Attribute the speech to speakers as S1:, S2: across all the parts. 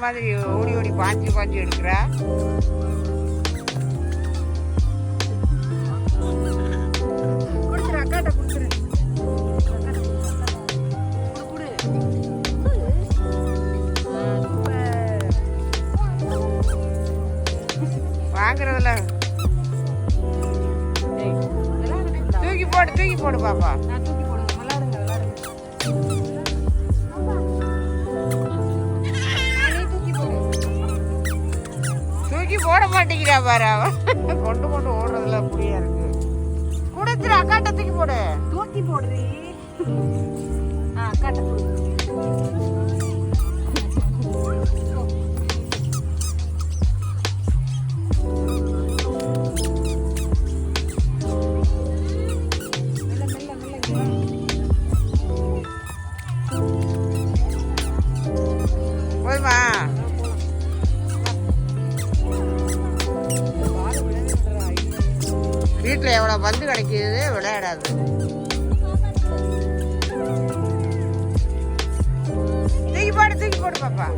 S1: மாதிரி ஓடி ஓடி பாஞ்சு பாஞ்சு எடுக்கிறா. வாங்குறதுல தூக்கி போடு தூக்கி போடு பாப்பா. தூக்கி போட மாட்டேங்கிறா பாரு அவன். கொண்டு கொண்டு ஓடுறதுல புரியா இருக்கு. குடுத்துரு அக்காட்ட தூக்கி போடு.
S2: தூக்கி போடுறீ. அக்காட்ட
S1: போதுமா? வீட்டுல எவ்வளவு பந்து கிடைக்குது, விளையாடாது. தூக்கி போடு தூக்கி போடு பாப்பா.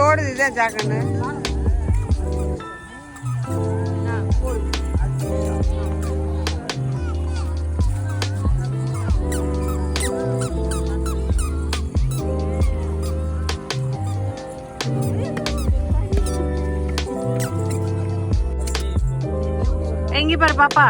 S1: ஓடுது இதுதான் சாக்கண்ணு. எங்க பாரு பாப்பா.